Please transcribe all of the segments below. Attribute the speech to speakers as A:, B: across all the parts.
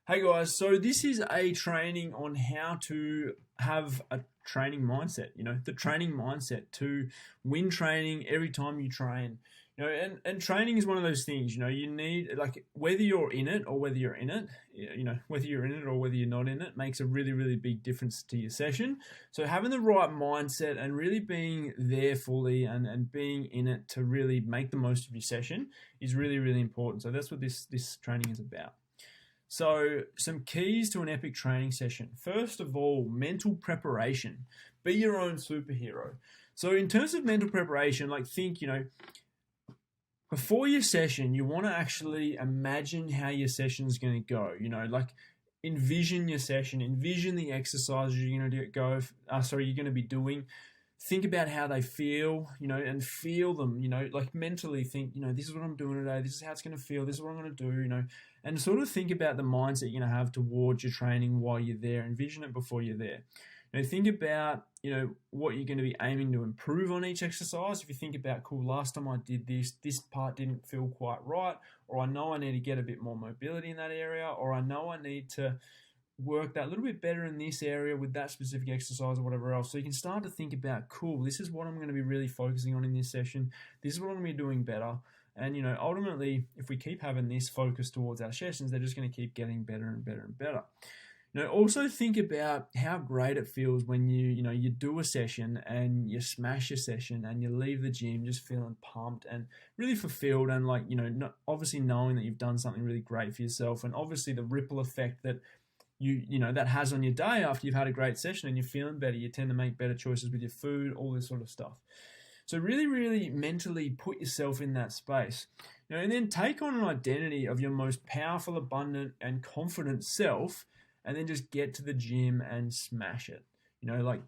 A: Hey guys, so this is a training on how to have a training mindset, the training mindset to win training every time you train. And training is one of those things, you need, like, whether you're in it or whether you're in it, whether you're in it or whether you're not in it makes a really, really big difference to your session. So having the right mindset and really being there fully and being in it to really make the most of your session is really, really important. So that's what this training is about. So, some keys to an epic training session. First of all, mental preparation. Be your own superhero. So, in terms of mental preparation, like, think, before your session, you want to actually imagine how your session is going to go. Like, envision your session, envision the exercises you're going to you're going to be doing. Think about how they feel, and feel them, like mentally think, this is what I'm doing today, this is how it's going to feel, this is what I'm going to do, and sort of think about the mindset you're going to have towards your training while you're there. Envision it before you're there. Think about, what you're going to be aiming to improve on each exercise. If you think about, cool, last time I did this part didn't feel quite right, or I know I need to get a bit more mobility in that area, or I know I need to work that a little bit better in this area with that specific exercise or whatever else. So you can start to think about, cool, this is what I'm going to be really focusing on in this session. This is what I'm going to be doing better. And, ultimately, if we keep having this focus towards our sessions, they're just going to keep getting better and better and better. Also think about how great it feels when you do a session and you smash your session and you leave the gym just feeling pumped and really fulfilled and obviously knowing that you've done something really great for yourself, and obviously the ripple effect that that has on your day after you've had a great session and you're feeling better. You tend to make better choices with your food, all this sort of stuff. So really, really mentally put yourself in that space. And then take on an identity of your most powerful, abundant, and confident self, and then just get to the gym and smash it.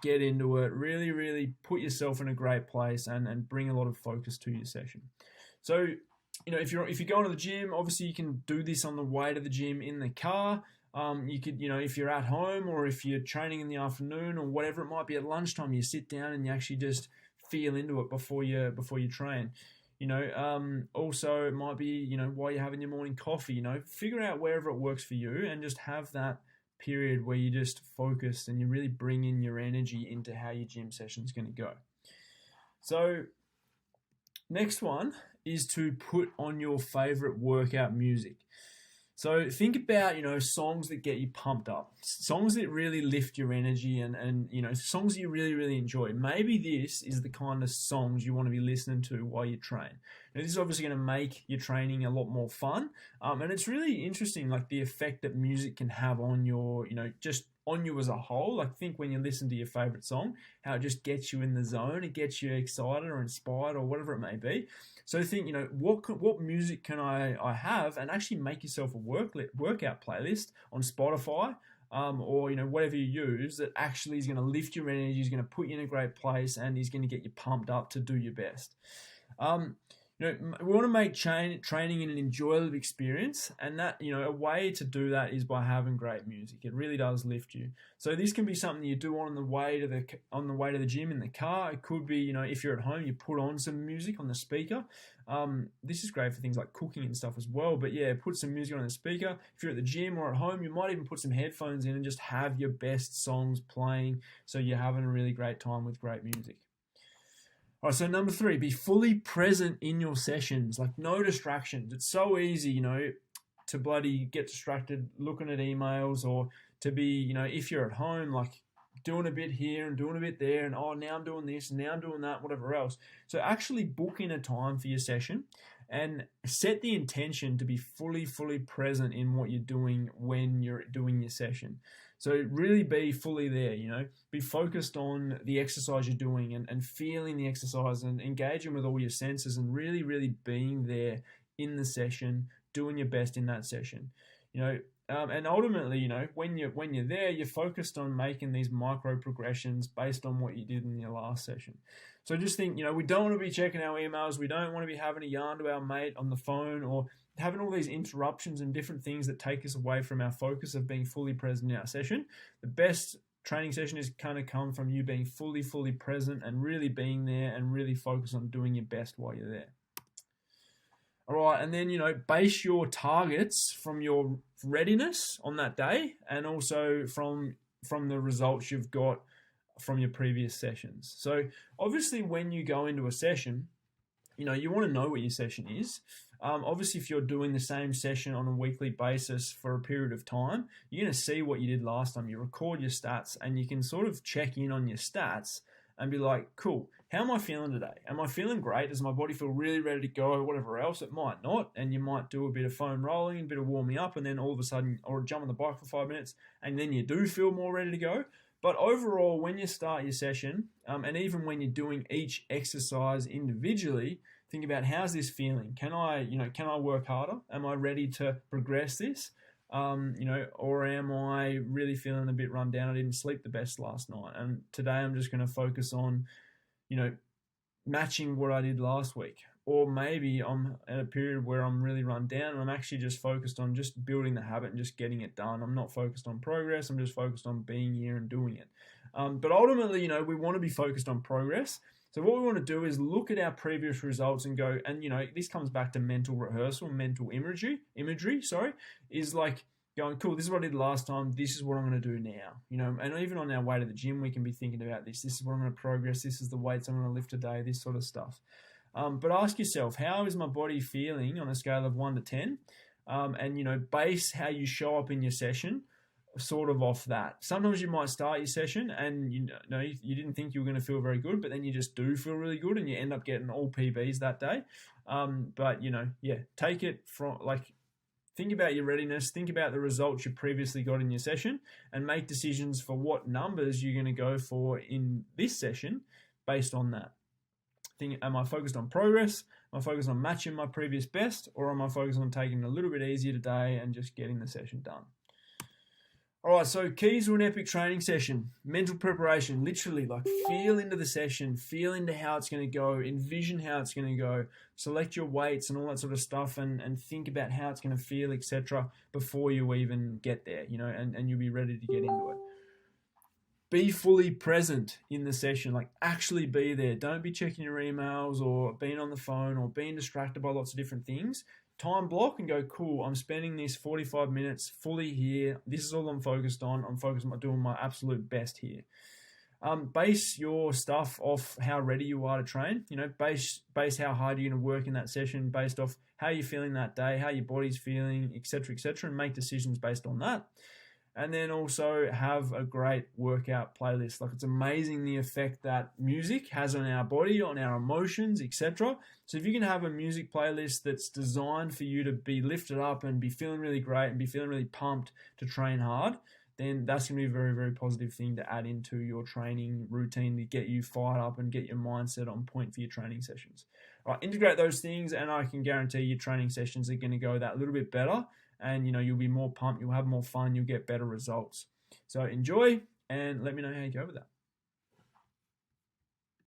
A: Get into it, really, really put yourself in a great place and bring a lot of focus to your session. So, if you're going to the gym, obviously you can do this on the way to the gym in the car. You could, if you're at home or if you're training in the afternoon or whatever it might be, at lunchtime, you sit down and you actually just feel into it before you train. Also it might be, while you're having your morning coffee, figure out wherever it works for you and just have that period where you just focus and you really bring in your energy into how your gym session is going to go. So next one is to put on your favorite workout music. So think about, songs that get you pumped up, songs that really lift your energy and songs that you really, really enjoy. Maybe this is the kind of songs you want to be listening to while you train. Now, this is obviously going to make your training a lot more fun. And it's really interesting, like the effect that music can have on your, just on you as a whole. Like, think when you listen to your favorite song, how it just gets you in the zone, it gets you excited or inspired or whatever it may be. So think, what music can I have, and actually make yourself a workout playlist on Spotify, or whatever you use that actually is going to lift your energy, is going to put you in a great place, and is going to get you pumped up to do your best. We want to make training an enjoyable experience, and that, a way to do that is by having great music. It really does lift you. So this can be something you do on the way to the gym in the car. It could be, if you're at home, you put on some music on the speaker. This is great for things like cooking and stuff as well. But yeah, put some music on the speaker. If you're at the gym or at home, you might even put some headphones in and just have your best songs playing, so you're having a really great time with great music. All right, so number 3, be fully present in your sessions. Like, no distractions. It's so easy, to bloody get distracted looking at emails, or to be, if you're at home, like doing a bit here and doing a bit there, and now I'm doing this, and now I'm doing that, whatever else. So actually book in a time for your session and set the intention to be fully, fully present in what you're doing when you're doing your session. So really be fully there, be focused on the exercise you're doing and feeling the exercise and engaging with all your senses and really, really being there in the session, doing your best in that session. And ultimately, when you're there, you're focused on making these micro progressions based on what you did in your last session. So just think, we don't want to be checking our emails. We don't want to be having a yarn to our mate on the phone, or having all these interruptions and different things that take us away from our focus of being fully present in our session. The best training session is kind of come from you being fully, fully present and really being there and really focus on doing your best while you're there. All right, and then base your targets from your readiness on that day, and also from the results you've got from your previous sessions. So obviously, when you go into a session, you want to know what your session is. Obviously, if you're doing the same session on a weekly basis for a period of time, you're going to see what you did last time. You record your stats, and you can sort of check in on your stats and be like, cool, how am I feeling today? Am I feeling great? Does my body feel really ready to go? Whatever else, it might not. And you might do a bit of foam rolling, a bit of warming up, and then all of a sudden, or jump on the bike for 5 minutes, and then you do feel more ready to go. But overall, when you start your session, and even when you're doing each exercise individually, think about, how's this feeling? Can I work harder? Am I ready to progress this? Or am I really feeling a bit run down? I didn't sleep the best last night, and today I'm just going to focus on, matching what I did last week. Or maybe I'm at a period where I'm really run down, and I'm actually just focused on just building the habit and just getting it done. I'm not focused on progress. I'm just focused on being here and doing it. But ultimately, we want to be focused on progress. So what we want to do is look at our previous results and go, and this comes back to mental rehearsal, mental imagery, is like going, cool, this is what I did last time, this is what I'm going to do now. And even on our way to the gym, we can be thinking about this is what I'm going to progress, this is the weights I'm going to lift today, this sort of stuff. But ask yourself, how is my body feeling on a scale of 1 to 10? And base how you show up in your session sort of off that. Sometimes you might start your session and you didn't think you were going to feel very good, but then you just do feel really good and you end up getting all PBs that day. But take it from, think about your readiness, think about the results you previously got in your session, and make decisions for what numbers you're going to go for in this session based on that. Am I focused on progress? Am I focused on matching my previous best? Or am I focused on taking it a little bit easier today and just getting the session done? All right, so keys to an epic training session. Mental preparation, literally, feel into the session, feel into how it's going to go, envision how it's going to go, select your weights and all that sort of stuff, and think about how it's going to feel, etc., before you even get there, and you'll be ready to get into it. Be fully present in the session, actually be there. Don't be checking your emails or being on the phone or being distracted by lots of different things. Time block and go, cool, I'm spending this 45 minutes fully here. This is all I'm focused on. I'm focused on doing my absolute best here. Base your stuff off how ready you are to train. Base how hard you're going to work in that session based off how you're feeling that day, how your body's feeling, etc., and make decisions based on that. And then also have a great workout playlist. It's amazing the effect that music has on our body, on our emotions, etc. So if you can have a music playlist that's designed for you to be lifted up and be feeling really great and be feeling really pumped to train hard, then that's going to be a very, very positive thing to add into your training routine to get you fired up and get your mindset on point for your training sessions. All right, integrate those things, and I can guarantee your training sessions are going to go that little bit better. And you'll be more pumped, you'll have more fun, you'll get better results. So enjoy, and let me know how you go with that.